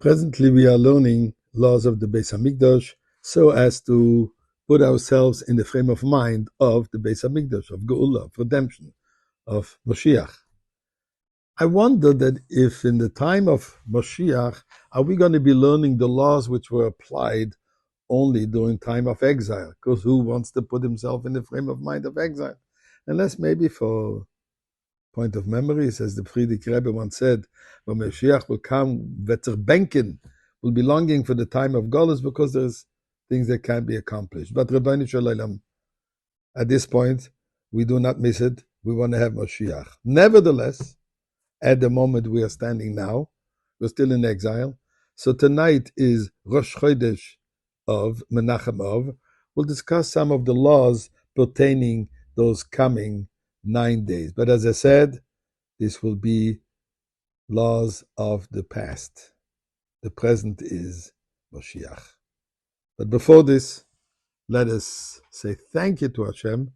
Presently, we are learning laws of the Beis Hamikdash so as to put ourselves in the frame of mind of the Beis Hamikdash, of Geula, of redemption, of Moshiach. I wonder that if in the time of Moshiach, are we going to be learning the laws which were applied only during time of exile? Because who wants to put himself in the frame of mind of exile? Unless maybe for point of memory, as the Friedrich Rebbe once said, when Mashiach will come, Benken will be longing for the time of Golus because there's things that can't be accomplished. But Rabbeinu Shalom, at this point, we do not miss it. We want to have Mashiach. Nevertheless, at the moment we are standing now, we're still in exile. So tonight is Rosh Chodesh of Menachem Av. We'll discuss some of the laws pertaining those coming 9 days. But as I said, this will be laws of the past. The present is Moshiach. But before this, let us say thank you to Hashem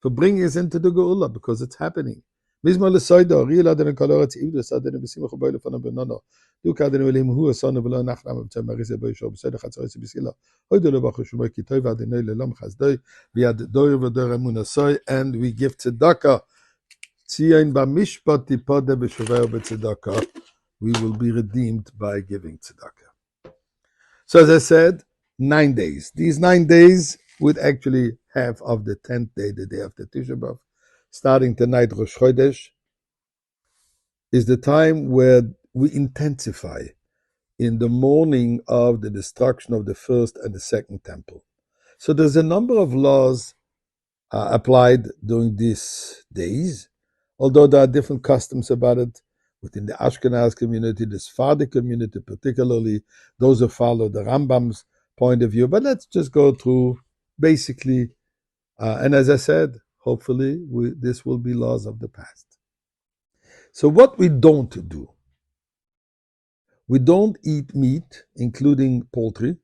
for bringing us into the Geula, because it's happening. Mizmor lesoido, riel adenu kol haaretz ivdu, sadenu b'simcha b'oi lefanav b'nono. Du kadenu elim hu asonu v'lo nachlam v'tzem marise b'oi shor b'seder chatzaretz b'sila. Hoidu levachu shemoi ki tov adonai le'olam chazdoi, v'yad doir v'doir emunasoi, and we give tzedakah. Tzion b'mishpat tipodeh b'shover b'tzedakah. We will be redeemed by giving tzedakah. So as I said, 9 days. These 9 days would actually half of the 10th day, the day after Tisha B'Av. Starting tonight, Rosh Chodesh, is the time where we intensify in the morning of the destruction of the first and the second temple. So there's a number of laws applied during these days, although there are different customs about it within the Ashkenaz community, the Sephardic community particularly, those who follow the Rambam's point of view. But let's just go through basically, and as I said, hopefully this will be laws of the past. So what we don't do, we don't eat meat, including poultry.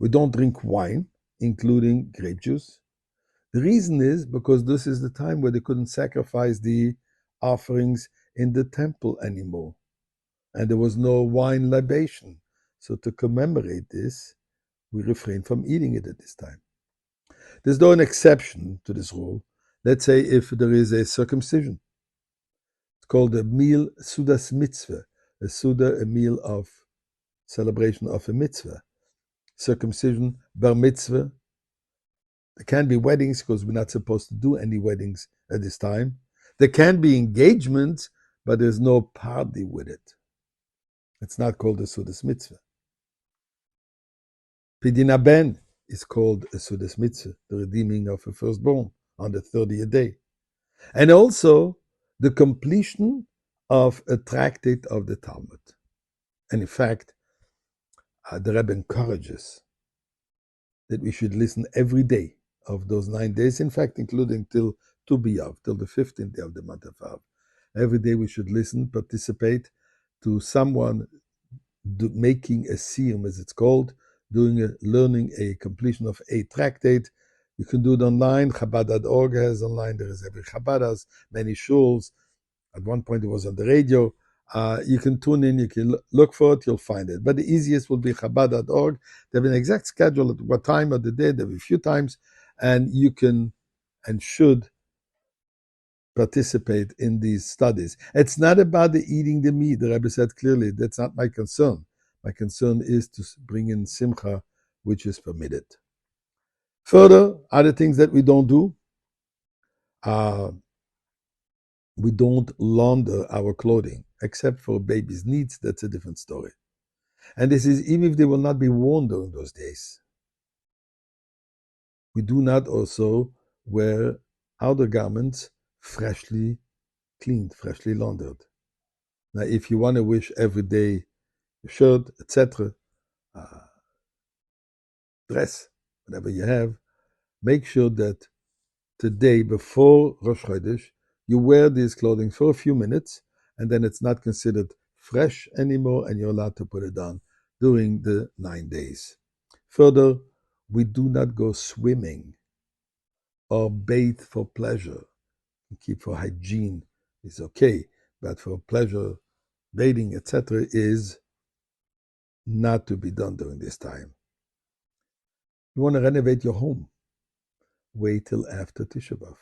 We don't drink wine, including grape juice. The reason is because this is the time where they couldn't sacrifice the offerings in the temple anymore. And there was no wine libation. So to commemorate this, we refrain from eating it at this time. There's no an exception to this rule. Let's say if there is a circumcision. It's called a meal Sudas Mitzvah. A Suda, a meal of celebration of a mitzvah. Circumcision, bar mitzvah. There can be weddings because we're not supposed to do any weddings at this time. There can be engagements, but there's no party with it. It's not called a Sudas Mitzvah. Pidin Ben is called a Sudas Mitzvah, the redeeming of a firstborn on the 30th day. And also the completion of a tractate of the Talmud. And in fact, the Rebbe encourages that we should listen every day of those 9 days, in fact, including till Tu B'Av, till the 15th day of the month of Av. Every day we should listen, participate to someone making a siyum, as it's called, learning a completion of a tractate. You can do it online. Chabad.org has online. There is every Chabad has many shuls. At one point it was on the radio. You can tune in, you can look for it, you'll find it. But the easiest will be Chabad.org. They have an exact schedule at what time of the day, there will be a few times, and you can and should participate in these studies. It's not about the eating the meat. The Rebbe said clearly, that's not my concern. My concern is to bring in simcha, which is permitted. Further, other things that we don't do, we don't launder our clothing, except for babies' needs. That's a different story. And this is even if they will not be worn during those days. We do not also wear outer garments freshly cleaned, freshly laundered. Now, if you want to wish every day a shirt, etc., dress, whatever you have, make sure that today, before Rosh Chodesh, you wear these clothing for a few minutes, and then it's not considered fresh anymore, and you're allowed to put it on during the 9 days. Further, we do not go swimming or bathe for pleasure. Keep for hygiene is okay, but for pleasure, bathing, etc., is not to be done during this time. You want to renovate your home, wait till after Tisha B'Av.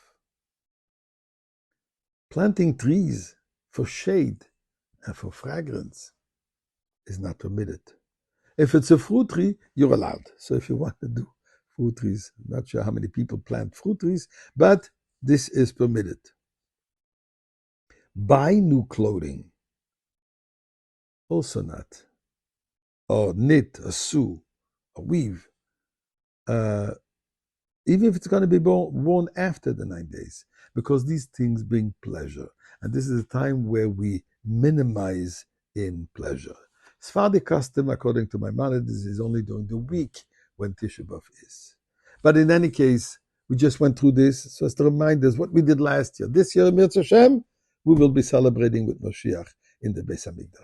Planting trees for shade and for fragrance is not permitted. If it's a fruit tree, you're allowed. So if you want to do fruit trees, I'm not sure how many people plant fruit trees, but this is permitted. Buy new clothing, also not. Or knit, or sew, or weave. Even if it's going to be worn after the 9 days, because these things bring pleasure. And this is a time where we minimize in pleasure. Sephardic custom, according to Maimonides, is only during the week when Tisha B'Av is. But in any case, we just went through this so as to remind us what we did last year. This year, Mirz Hashem, we will be celebrating with Moshiach in the Beis HaMikdash.